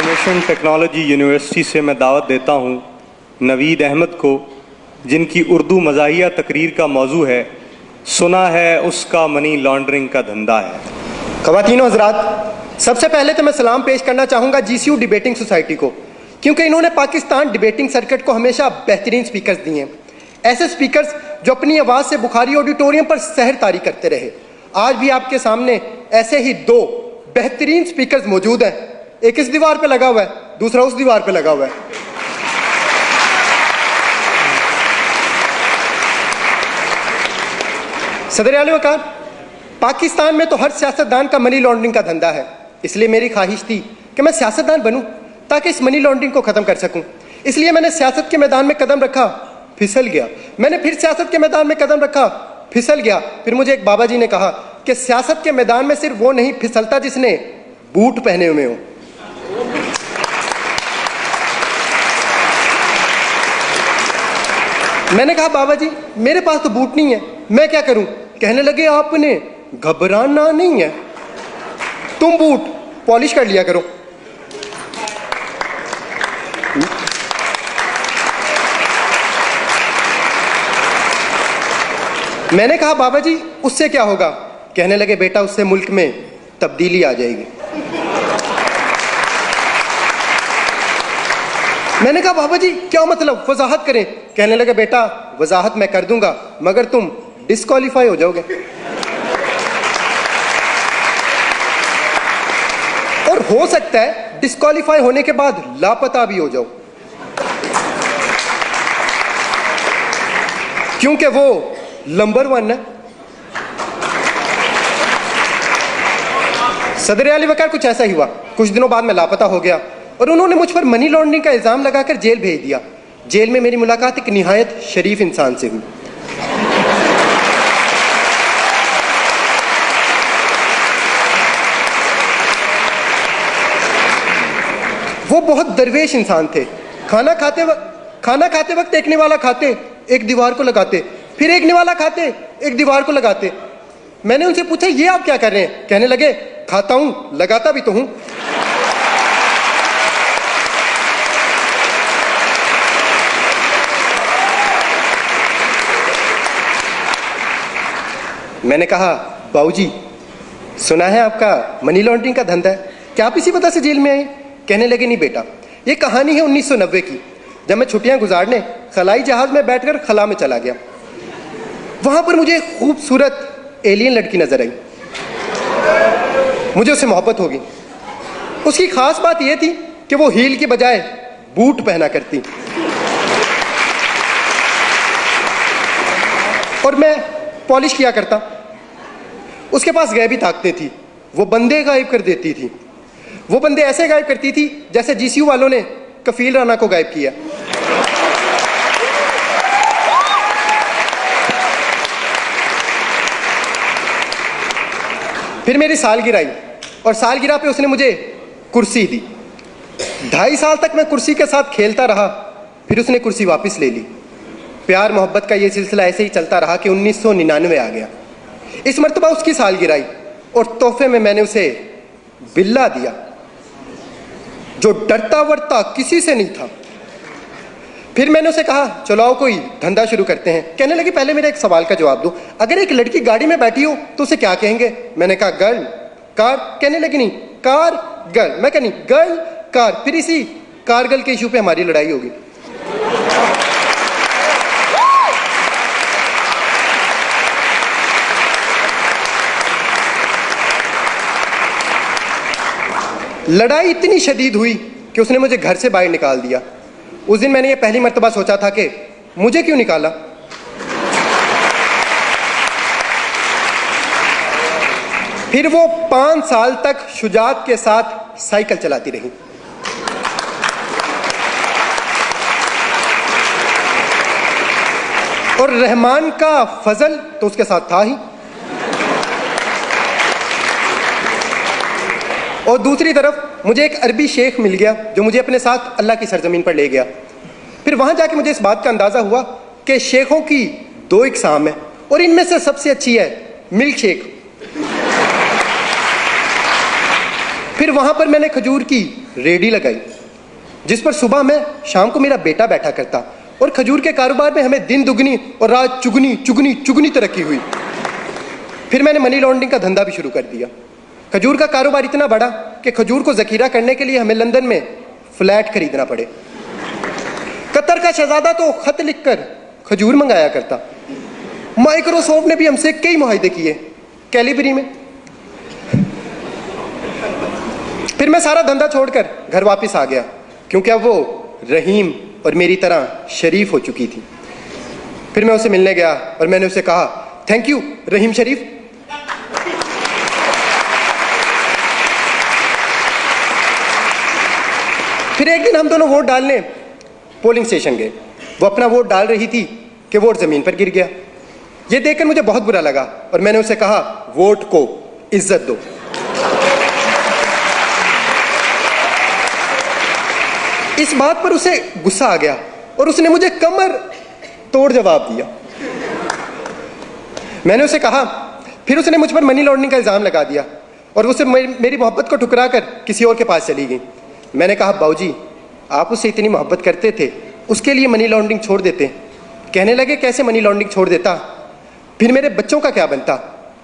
Information technology university से मैं दावत देता हूँ नवीद अहमद को, जिनकी उर्दू मज़ाहिया तकरीर का मौजू है सुना है उसका मनी लॉन्ड्रिंग का धंधा है। ख़वातीनो हज़रात, सबसे पहले तो मैं सलाम पेश करना चाहूँगा GCU डिबेटिंग सोसाइटी को, क्योंकि इन्होंने पाकिस्तान डिबेटिंग सर्किट को हमेशा बेहतरीन स्पीकर्स दिए हैं। ऐसे स्पीकर्स जो अपनी आवाज़ से बुखारी ऑडिटोरियम पर सहर तारी करते रहे। आज भी आपके सामने ऐसे ही दो बेहतरीन स्पीकर्स मौजूद हैं। एक इस दीवार पे लगा हुआ है, दूसरा उस दीवार पे लगा हुआ है। सदर आला वकार, पाकिस्तान में तो हर सियासतदान का मनी लॉन्ड्रिंग का धंधा है, इसलिए मेरी ख्वाहिश थी कि मैं सियासतदान बनूं ताकि इस मनी लॉन्ड्रिंग को ख़त्म कर सकूं। इसलिए मैंने सियासत के मैदान में कदम रखा, फिसल गया। मैंने फिर सियासत के मैदान में कदम रखा, फिसल गया। फिर मुझे एक बाबा जी ने कहा कि सियासत के मैदान में सिर्फ वो नहीं फिसलता जिसने बूट पहने हुए हो। मैंने कहा बाबा जी मेरे पास तो बूट नहीं है, मैं क्या करूं? कहने लगे आपने घबराना नहीं है, तुम बूट पॉलिश कर लिया करो। मैंने कहा बाबा जी उससे क्या होगा? कहने लगे बेटा उससे मुल्क में तब्दीली आ जाएगी। मैंने कहा बाबा जी क्या मतलब, वजाहत करें। कहने लगे बेटा वजाहत मैं कर दूंगा मगर तुम डिस्क्वालीफाई हो जाओगे, और हो सकता है डिस्क्वालीफाई होने के बाद लापता भी हो जाओ, क्योंकि वो नंबर 1 है। सदर आला वकार, कुछ ऐसा ही हुआ। कुछ दिनों बाद मैं लापता हो गया और उन्होंने मुझ पर मनी लॉन्ड्रिंग का इल्ज़ाम लगाकर जेल भेज दिया। जेल में मेरी मुलाकात एक निहायत शरीफ इंसान से हुई। वो बहुत दरवेश इंसान थे। खाना खाते वक्त एक निवाला खाते, एक दीवार को लगाते, फिर एक निवाला खाते, एक दीवार को लगाते। मैंने उनसे पूछा ये आप क्या कर रहे हैं? कहने लगे खाता हूं, लगाता भी तो हूं। मैंने कहा बाबूजी सुना है आपका मनी लॉन्ड्रिंग का धंधा है, क्या आप इसी वजह से जेल में आए? कहने लगे नहीं बेटा, ये कहानी है 1990 की, जब मैं छुट्टियां गुजारने खलाई जहाज में बैठकर खला में चला गया। वहां पर मुझे एक खूबसूरत एलियन लड़की नजर आई। मुझे उससे मोहब्बत होगी। उसकी खास बात यह थी कि वो हील की बजाय बूट पहना करती और मैं पॉलिश किया करता। उसके पास गैबी ताकतें थी, वो बंदे गायब कर देती थी। वो बंदे ऐसे गायब करती थी जैसे GCU वालों ने कफील राना को गायब किया। फिर मेरी सालगिरह आई और सालगिरह पे उसने मुझे कुर्सी दी। 2.5 साल तक मैं कुर्सी के साथ खेलता रहा, फिर उसने कुर्सी वापस ले ली। प्यार मोहब्बत का ये सिलसिला ऐसे ही चलता रहा कि 1999 आ गया। इस मरतबा उसकी सालगिरह आई और तोहफे में मैंने उसे बिल्ला दिया जो डरता वरता किसी से नहीं था। फिर मैंने उसे कहा चलो आओ कोई धंधा शुरू करते हैं। कहने लगी पहले मेरा एक सवाल का जवाब दो, अगर एक लड़की गाड़ी में बैठी हो तो उसे क्या कहेंगे? मैंने कहा गर्ल कार। कहने लगी नहीं कार गर्ल। मैं कहनी गर्ल कार। फिर इसी कारगिल के इशू पे हमारी लड़ाई होगी। लड़ाई इतनी शदीद हुई कि उसने मुझे घर से बाहर निकाल दिया। उस दिन मैंने ये पहली मर्तबा सोचा था कि मुझे क्यों निकाला। फिर वो 5 साल तक शुजात के साथ साइकिल चलाती रही। और रहमान का फजल तो उसके साथ था ही। और दूसरी तरफ मुझे एक अरबी शेख मिल गया जो मुझे अपने साथ अल्लाह की सरजमीन पर ले गया। फिर वहां जाके मुझे इस बात का अंदाजा हुआ कि शेखों की 2 इकसाम है और इनमें से सबसे अच्छी है मिल्क शेक। फिर वहां पर मैंने खजूर की रेडी लगाई, जिस पर सुबह में शाम को मेरा बेटा बैठा करता, और खजूर के कारोबार में हमें दिन दुगनी और रात चुगनी चुगनी चुगनी तरक्की हुई। फिर मैंने मनी लॉन्ड्रिंग का धंधा भी शुरू कर दिया। खजूर का कारोबार इतना बढ़ा कि खजूर को जखीरा करने के लिए हमें लंदन में फ्लैट खरीदना पड़े। कतर का शहजादा तो खत लिखकर खजूर मंगाया करता। माइक्रोसॉफ्ट ने भी हमसे कई मुआहदे किए कैलिबरी में। फिर मैं सारा धंधा छोड़कर घर वापस आ गया, क्योंकि अब वो रहीम और मेरी तरह शरीफ हो चुकी थी। फिर मैं उसे मिलने गया और मैंने उसे कहा, थैंक यू रहीम शरीफ। फिर एक दिन हम दोनों वोट डालने पोलिंग स्टेशन गए। वो अपना वोट डाल रही थी कि वोट जमीन पर गिर गया। यह देखकर मुझे बहुत बुरा लगा और मैंने उसे कहा, वोट को इज्जत दो। इस बात पर उसे गुस्सा आ गया और उसने मुझे कमर तोड़ जवाब दिया। मैंने उसे कहा, फिर उसने मुझ पर मनी लॉन्ड्रिंग का इल्जाम लगा दिया और उसे मेरी मोहब्बत को ठुकरा कर किसी और के पास चली गई। मैंने कहा, बाबूजी आप उससे इतनी मोहब्बत करते थे, उसके लिए मनी लॉन्ड्रिंग छोड़ देते। कहने लगे, कैसे मनी लॉन्ड्रिंग छोड़ देता, फिर मेरे बच्चों का क्या बनता,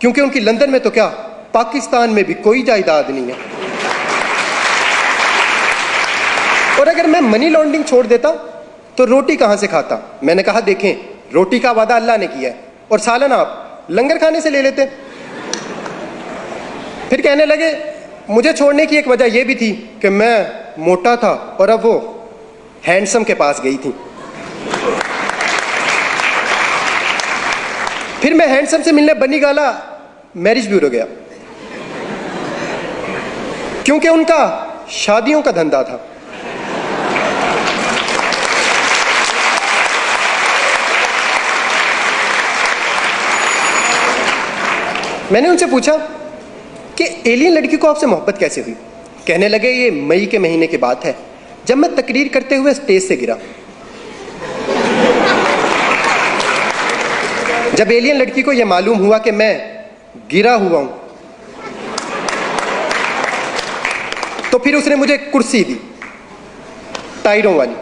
क्योंकि उनकी लंदन में तो क्या पाकिस्तान में भी कोई जायदाद नहीं है। और अगर मैं मनी लॉन्ड्रिंग छोड़ देता तो रोटी कहां से खाता। मैंने कहा, देखें रोटी का वादा अल्लाह ने किया है और सालन आप लंगर खाने से ले लेते। फिर कहने लगे, मुझे छोड़ने की एक वजह यह भी थी कि मैं मोटा था और अब वो हैंडसम के पास गई थी। फिर मैं हैंडसम से मिलने बनी गाला मैरिज ब्यूरो गया, क्योंकि उनका शादियों का धंधा था। मैंने उनसे पूछा कि एलियन लड़की को आपसे मोहब्बत कैसे हुई। कहने लगे, ये मई के महीने की बात है, जब मैं तकरीर करते हुए स्टेज से गिरा। जब एलियन लड़की को यह मालूम हुआ कि मैं गिरा हुआ हूं, तो फिर उसने मुझे कुर्सी दी, टायरों वाली,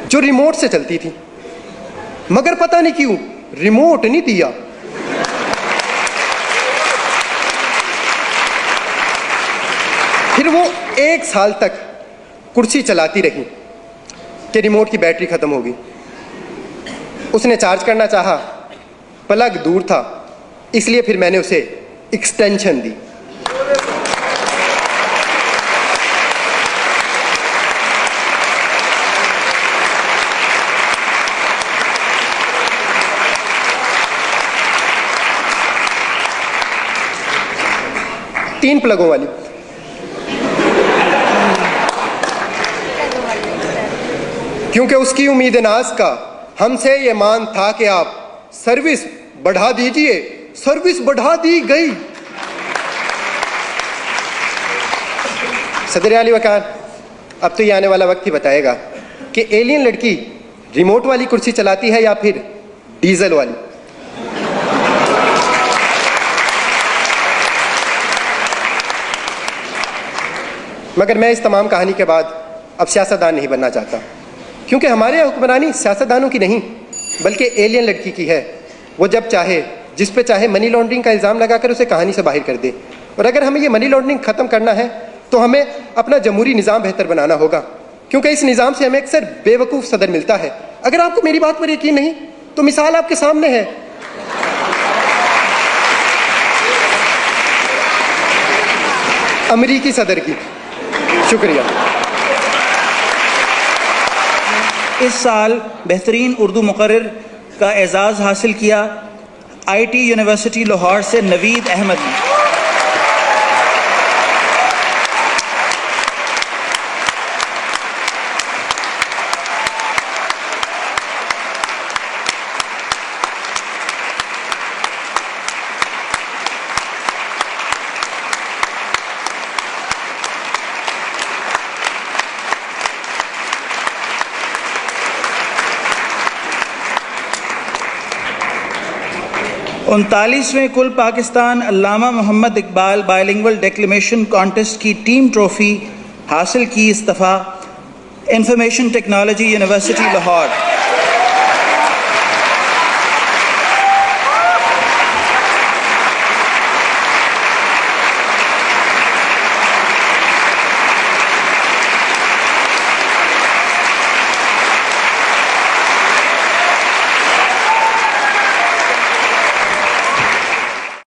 जो रिमोट से चलती थी। मगर पता नहीं क्यों रिमोट नहीं दिया। फिर वो 1 साल तक कुर्सी चलाती रही कि रिमोट की बैटरी खत्म हो गई। उसने चार्ज करना चाहा, प्लग दूर था, इसलिए फिर मैंने उसे एक्सटेंशन दी। तीन प्लगों वाली। क्योंकि उसकी उम्मीद नाज का हमसे ये मान था कि आप सर्विस बढ़ा दीजिए। सर्विस बढ़ा दी गई। सदर आली वकार, अब तो ये आने वाला वक्त ही बताएगा कि एलियन लड़की रिमोट वाली कुर्सी चलाती है या फिर डीजल वाली। मगर मैं इस तमाम कहानी के बाद अब सियासतदान नहीं बनना चाहता, क्योंकि हमारे यहाँ हुक्मरानी सियासतदानों की नहीं बल्कि एलियन लड़की की है। वो जब चाहे जिस पे चाहे मनी लॉन्ड्रिंग का इल्ज़ाम लगाकर उसे कहानी से बाहर कर दे। और अगर हमें ये मनी लॉन्ड्रिंग ख़त्म करना है तो हमें अपना जमहूरी निज़ाम बेहतर बनाना होगा, क्योंकि इस निज़ाम से हमें अक्सर बेवकूफ़ सदर मिलता है। अगर आपको मेरी बात पर यकीन नहीं तो मिसाल आपके सामने है। अमरीकी सदर की। शुक्रिया। इस साल बेहतरीन उर्दू मुक़र्रिर का एजाज़ हासिल किया IT यूनिवर्सिटी लाहौर से नवीद अहमद ने। 39वें कुल पाकिस्तान अल्लामा Mohammad Iqbal bilingual declamation contest की टीम ट्रॉफी हासिल की इस दफ़ा इंफॉर्मेशन टेक्नोलॉजी यूनिवर्सिटी लाहौर।